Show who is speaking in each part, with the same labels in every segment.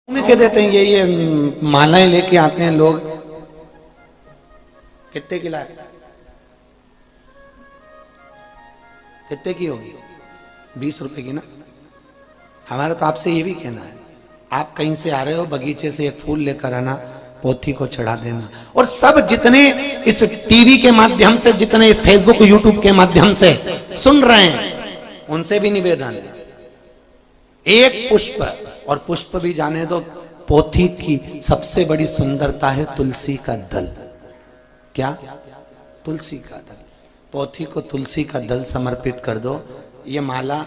Speaker 1: में कह देते हैं ये मालाएं लेके आते हैं लोग। कितने की लाए? कितने की होगी? 20 रुपए की ना। हमारा तो आपसे ये भी कहना है, आप कहीं से आ रहे हो, बगीचे से एक फूल लेकर आना, पोथी को चढ़ा देना। और सब जितने इस टीवी के माध्यम से, जितने इस फेसबुक यूट्यूब के माध्यम से सुन रहे हैं, उनसे भी निवेदन है, एक पुष्प, और पुष्प भी जाने दो, पोथी की सबसे बड़ी सुंदरता है तुलसी का दल। क्या? तुलसी का दल। पोथी को तुलसी का दल समर्पित कर दो। ये माला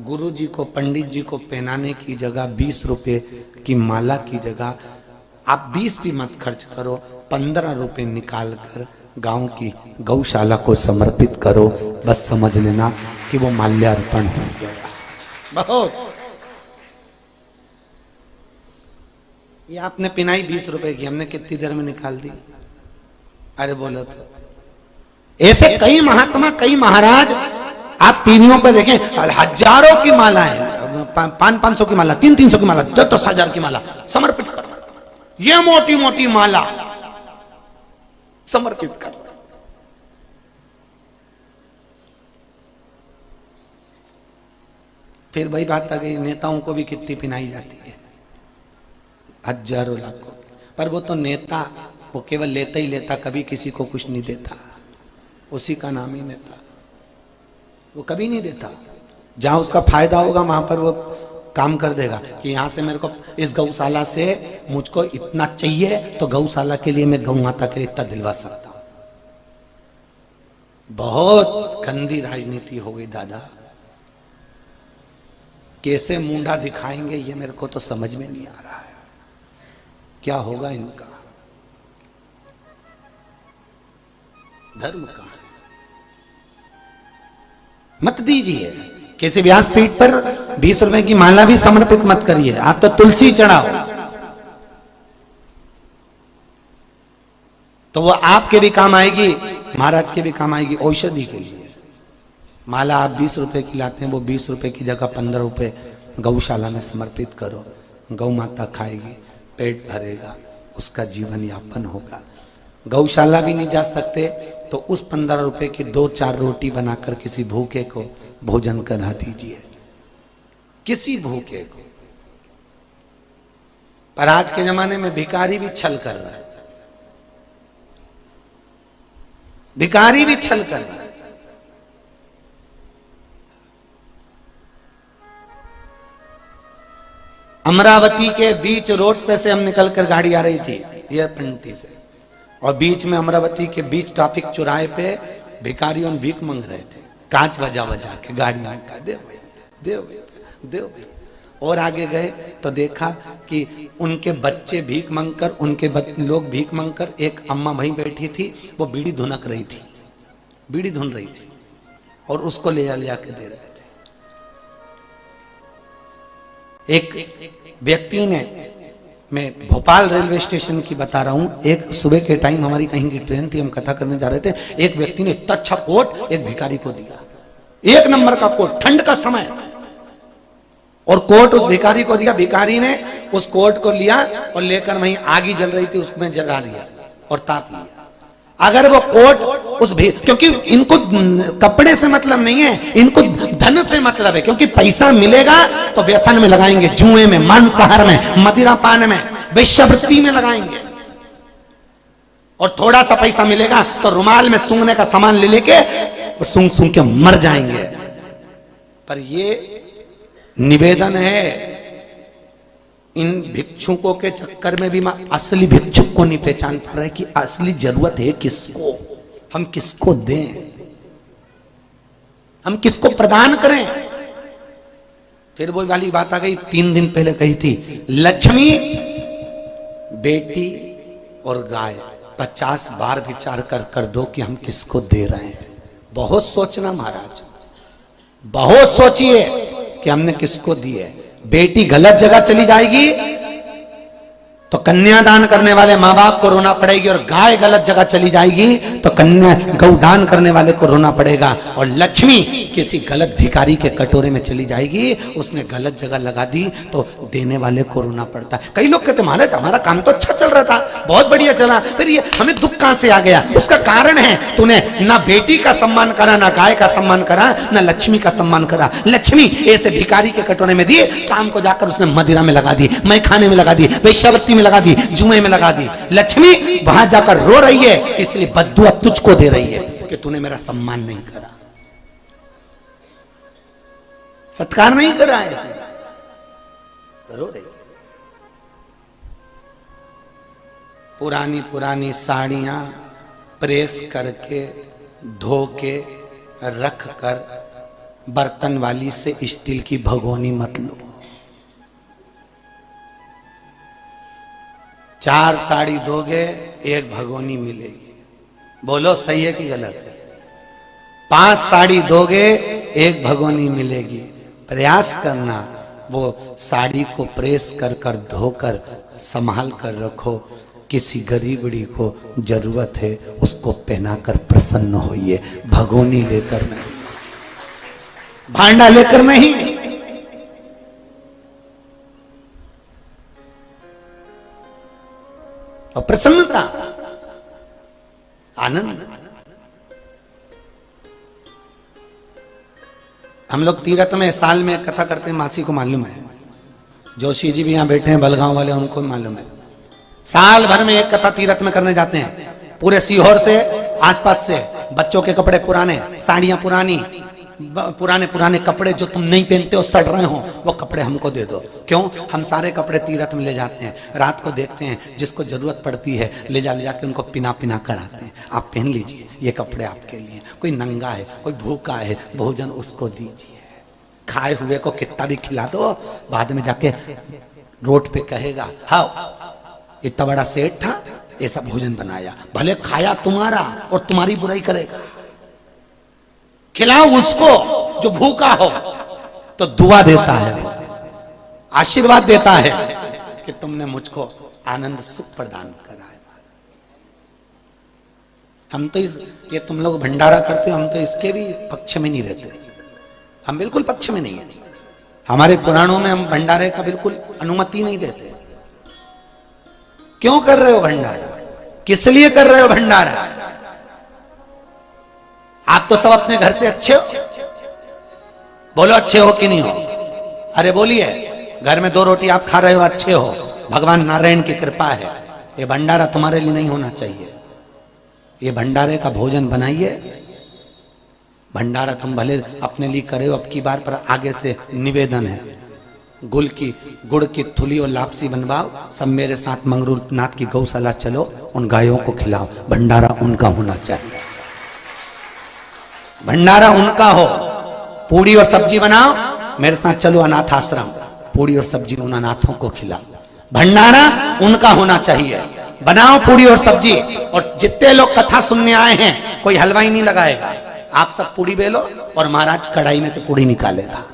Speaker 1: गुरु जी को, पंडित जी को पहनाने की जगह 20 रुपए की माला की जगह आप 20 भी मत खर्च करो, 15 रुपए निकाल कर गांव की गौशाला को समर्पित करो। बस समझ लेना कि वो माल्यार्पण हो गया। बहुत। ये आपने पिनाई 20 रुपए की, हमने कितनी देर में निकाल दी? अरे बोलो तो। ऐसे कई महात्मा, कई महाराज आप टीवियों पर देखें, हजारों की माला है, 500 की माला, 300 की माला, 10,000 की माला समर्पित कर, ये मोटी मोटी माला समर्पित कर। फिर वही बात आ गई, नेताओं को भी कितनी पिनाई जाती है, हजारों लाखों। पर वो तो नेता, वो केवल लेता ही लेता, कभी किसी को कुछ नहीं देता। उसी का नाम ही नेता। वो कभी नहीं देता। जहां उसका फायदा होगा वहां पर वो काम कर देगा कि यहां से मेरे को, इस गौशाला से मुझको इतना चाहिए, तो गौशाला के लिए मैं गौ माता के लिए इतना दिलवा सकता हूं। बहुत गंदी राजनीति हो गई दादा। कैसे मुंडा दिखाएंगे ये मेरे को तो समझ में नहीं आ रहा है। क्या होगा इनका? धर्म कहां है? मत दीजिए। किसी व्यासपीठ पर 20 रुपए की माला भी समर्पित मत करिए। आप तो तुलसी चढ़ाओ, तो वो आपके भी काम आएगी, महाराज के भी काम आएगी, औषधि के लिए। माला आप 20 रुपए की लाते हैं, वो 20 रुपए की जगह 15 रुपए गौशाला में समर्पित करो। गौ माता खाएगी, पेट भरेगा, उसका जीवन यापन होगा। गौशाला भी नहीं जा सकते तो उस 15 रुपए की 2-4 रोटी बनाकर किसी भूखे को भोजन करा दीजिए, किसी भूखे को। पर आज के जमाने में भिखारी भी छल कर रहा है, भिखारी भी छल कर रहा है। अमरावती के बीच रोड पे से हम निकलकर गाड़ी आ रही थी एयरपंटी से, और बीच में अमरावती के बीच ट्रैफिक चौराहे पे भिखारियों भीख मांग रहे थे, कांच बजा बजा के गाड़ियों का, देव देव देव। और आगे गए तो देखा कि उनके बच्चे भीख मांगकर, उनके लोग भीख मांगकर, एक अम्मा वहीं बैठी थी, वो बीड़ी धुनक रही थी, बीड़ी धुन रही थी, और उसको ले जाके दे रहे थे। एक व्यक्ति ने, मैं भोपाल रेलवे स्टेशन की बता रहा हूं, एक सुबह के टाइम हमारी कहीं की ट्रेन थी, हम कथा करने जा रहे थे, एक व्यक्ति ने इतना अच्छा कोट एक भिखारी को दिया, 1 नंबर का कोट, ठंड का समय, और कोट उस भिखारी को दिया। भिखारी ने उस कोट को लिया और लेकर वहीं आगी जल रही थी उसमें जला दिया और ताप लिया। अगर वो कोट उस भी, क्योंकि इनको कपड़े से मतलब नहीं है, इनको धन से मतलब है, क्योंकि पैसा मिलेगा तो व्यसन में लगाएंगे, जुए में, मांसाहार में, मदिरा पान में, वेश्यावृत्ति में लगाएंगे। और थोड़ा सा पैसा मिलेगा तो रुमाल में सूंघने का सामान ले लेके और सूंघ सूंघ के मर जाएंगे। पर ये निवेदन है, इन भिक्षुकों के चक्कर में भी असली भिक्षुक को नहीं पहचान पा रहे कि असली जरूरत है किसको, हम किसको दें, हम किसको प्रदान करें। फिर वो वाली बात आ गई, 3 दिन पहले कही थी, लक्ष्मी, बेटी और गाय, 50 बार विचार कर दो कि हम किसको दे रहे हैं। बहुत सोचना महाराज, बहुत सोचिए कि हमने किसको दी है। बेटी गलत जगह चली जाएगी तो कन्यादान करने वाले माँ बाप को रोना पड़ेगी, और गाय गलत जगह चली जाएगी तो गौदान करने वाले को रोना पड़ेगा। और लक्ष्मी किसी गलत भिखारी के कटोरे में चली जाएगी, उसने गलत जगह लगा दी तो देने वाले को रोना पड़ता है। कई लोग कहते महाराज हमारा काम तो अच्छा चल रहा था, बहुत बढ़िया चला, फिर ये हमें दुख कहां से आ गया? उसका कारण है तूने ना बेटी का सम्मान करा, ना गाय का सम्मान करा, ना लक्ष्मी का सम्मान करा। लक्ष्मी ऐसे भिखारी के कटोरे में दी, शाम को जाकर उसने मदिरा में लगा दी, मैं खाने में लगा दी, वेश्यावृत्ति में लगा दी, जुए में लगा दी। लक्ष्मी वहां जाकर रो रही है, इसलिए बद्दुआ तुझको दे रही है कि तूने मेरा सम्मान नहीं करा, सत्कार नहीं करा है, रो रही। पुरानी पुरानी साड़ियां प्रेस करके धो के रख कर बर्तन वाली से स्टील की भगोनी मत लो। 4 साड़ी दोगे 1 भगोनी मिलेगी, बोलो सही है कि गलत है? 5 साड़ी दोगे 1 भगोनी मिलेगी। प्रयास करना वो साड़ी को प्रेस कर कर धोकर संभाल कर रखो, किसी गरीबड़ी को जरूरत है उसको पहनाकर प्रसन्न होइए, भगोनी लेकर नहीं, भांडा लेकर नहीं। और प्रसन्नता, आनंद। हम लोग तीर्थ में साल में कथा करते हैं, मासी को मालूम है, जोशी जी भी यहां बैठे हैं, बलगांव वाले, उनको मालूम है। साल भर में एक कथा तीर्थ में करने जाते हैं, पूरे सीहोर से आसपास से। बच्चों के कपड़े पुराने, साड़ियां पुरानी, पुराने पुराने कपड़े जो तुम नहीं पहनते हो, सड़ रहे हो, वो कपड़े हमको दे दो। क्यों? हम सारे कपड़े तीर्थ में ले जाते हैं, रात को देखते हैं जिसको जरूरत पड़ती है ले जाके उनको पिना पिना कर आते हैं। आप पहन लीजिए, ये कपड़े आपके लिए। कोई नंगा है, कोई भूखा है, भोजन उसको दीजिए। खाए हुए को कितना भी खिला दो, बाद में जाके रोड पे कहेगा हाँ इतना बड़ा सेठ था, ऐसा भोजन बनाया, भले खाया तुम्हारा और तुम्हारी बुराई करेगा। खिलाओ उसको जो भूखा हो, तो दुआ देता है, आशीर्वाद देता है कि तुमने मुझको आनंद सुख प्रदान करा है। हम तो ये तुम लोग भंडारा करते हो, हम तो इसके भी पक्ष में नहीं रहते, हम बिल्कुल पक्ष में नहीं है। हमारे पुराणों में हम भंडारे का बिल्कुल अनुमति नहीं देते। क्यों कर रहे हो भंडारा? किस लिए कर रहे हो भंडारा? आप तो सब अपने घर से अच्छे हो, बोलो अच्छे हो कि नहीं हो? अरे बोलिए, घर में 2 रोटी आप खा रहे हो, अच्छे हो, भगवान नारायण की कृपा है। ये भंडारा तुम्हारे लिए नहीं होना चाहिए। ये भंडारे का भोजन बनाइए, भंडारा तुम भले अपने लिए करे हो, अब की बार पर आगे से निवेदन है, गुड़ की थुली और लापसी बनवाओ, सब मेरे साथ मंगरू नाथ की गौशाला चलो, उन गायों को खिलाओ। भंडारा उनका होना चाहिए, भंडारा उनका हो। पूड़ी और सब्जी बनाओ, मेरे साथ चलो अनाथ आश्रम, पूड़ी और सब्जी उन अनाथों को खिलाओ। भंडारा उनका होना चाहिए, बनाओ पूड़ी और सब्जी। और जितने लोग कथा सुनने आए हैं, कोई हलवाई नहीं लगाएगा, आप सब पूड़ी बेलो और महाराज कढ़ाई में से पूड़ी निकालेगा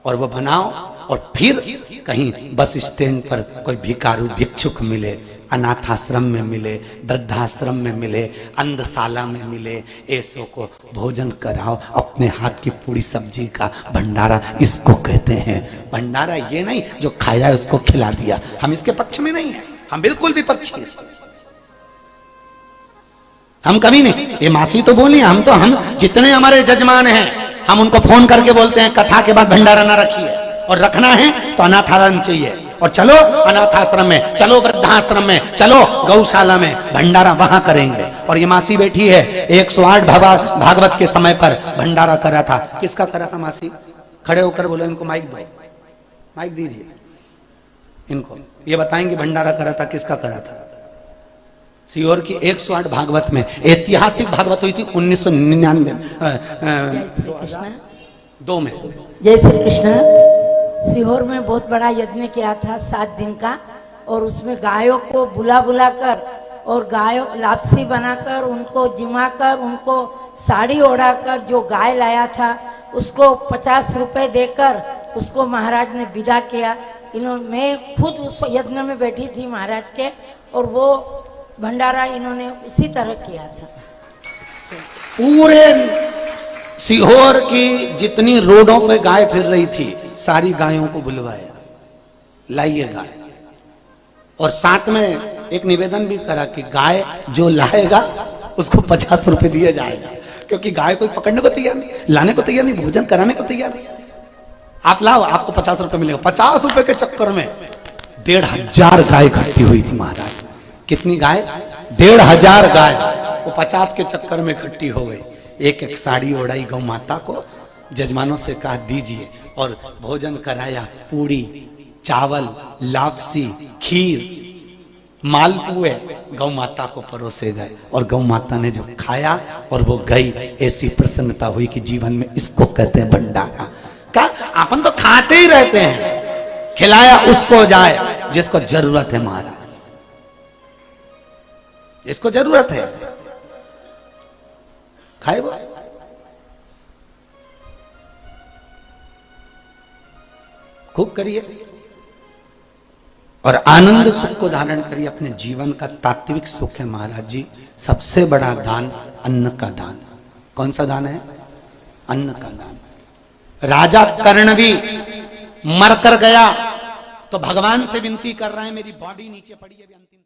Speaker 1: और वो बनाओ। और फिर कहीं बस स्टैंड पर कोई भिखारू भिक्षुक मिले, अनाथ आश्रम में मिले, वृद्धाश्रम में मिले, अंधशाला में मिले, ऐसों को भोजन कराओ, अपने हाथ की पूरी सब्जी का भंडारा इसको कहते हैं। भंडारा ये नहीं जो खाया उसको खिला दिया, हम इसके पक्ष में नहीं है, हम बिल्कुल विपक्षी हैं। हम कभी नहीं, ये मासी तो बोली, हम जितने हमारे जजमान हैं, हम उनको फोन करके बोलते हैं कथा के बाद भंडारा ना रखिए, और रखना है तो अनाथ आश्रम चाहिए, और चलो अनाथ आश्रम में, चलो वृद्धाश्रम में, चलो गौशाला में, भंडारा वहां करेंगे। और ये मासी बैठी है, 108 भागवत के समय पर भंडारा करा था। किसका करा था मासी? खड़े होकर बोलो, इनको माइक दो, माइक दीजिए इनको, ये बताएंगे भंडारा करा था, किसका करा था। सीहोर की 108 भागवत में, ऐतिहासिक भागवत हुई थी 1999 2 में।
Speaker 2: जय श्री कृष्ण। सीहोर में बहुत बड़ा यज्ञ किया था 7 दिन का, और उसमें गायों को बुला बुला कर और गायों लापसी बनाकर उनको जिमाकर उनको साड़ी ओढ़ाकर जो गाय लाया था उसको 50 रुपए देकर उसको महाराज ने विदा किया। इन्होंने, मैं खुद उस यज्ञ में बैठी थी महाराज के, और वो भंडारा इन्होंने उसी तरह किया था।
Speaker 1: पूरे सीहोर की जितनी रोडों पे गाय फिर रही थी, सारी गायों को बुलवाया, लाइए गाय, और साथ में एक निवेदन भी करा कि गाय जो लाएगा उसको 50 रुपए दिया जाएगा, क्योंकि गाय कोई पकड़ने को तैयार नहीं, लाने को तैयार नहीं, भोजन कराने को तैयार नहीं। आप लाओ, आपको 50 रुपए मिलेगा। 50 रुपए के चक्कर में 1500 गाय इकट्ठी हुई थी महाराज। कितनी गाय? 1500 गाय वो 50 के चक्कर में इकट्ठी हो गई। एक एक साड़ी ओढ़ाई गौ माता को, जजमानों से कहा दीजिए, और भोजन कराया, पूड़ी, चावल, लापसी, खीर, मालपुए गौ माता को परोसे गए, और गौ माता ने जो खाया और वो गई, ऐसी प्रसन्नता हुई कि जीवन में इसको कहते हैं भंडारा। का अपन तो खाते ही रहते हैं, खिलाया उसको जाए जिसको जरूरत है महाराज, जिसको जरूरत है खाए वो। खूब करिए और आनंद सुख को धारण करिए। अपने जीवन का तात्विक सुख है महाराज जी। सबसे बड़ा दान अन्न का दान। कौन सा दान है? अन्न का दान। राजा कर्ण भी मर कर गया तो भगवान से विनती कर रहे हैं, मेरी बॉडी नीचे पड़ी है, अंतिम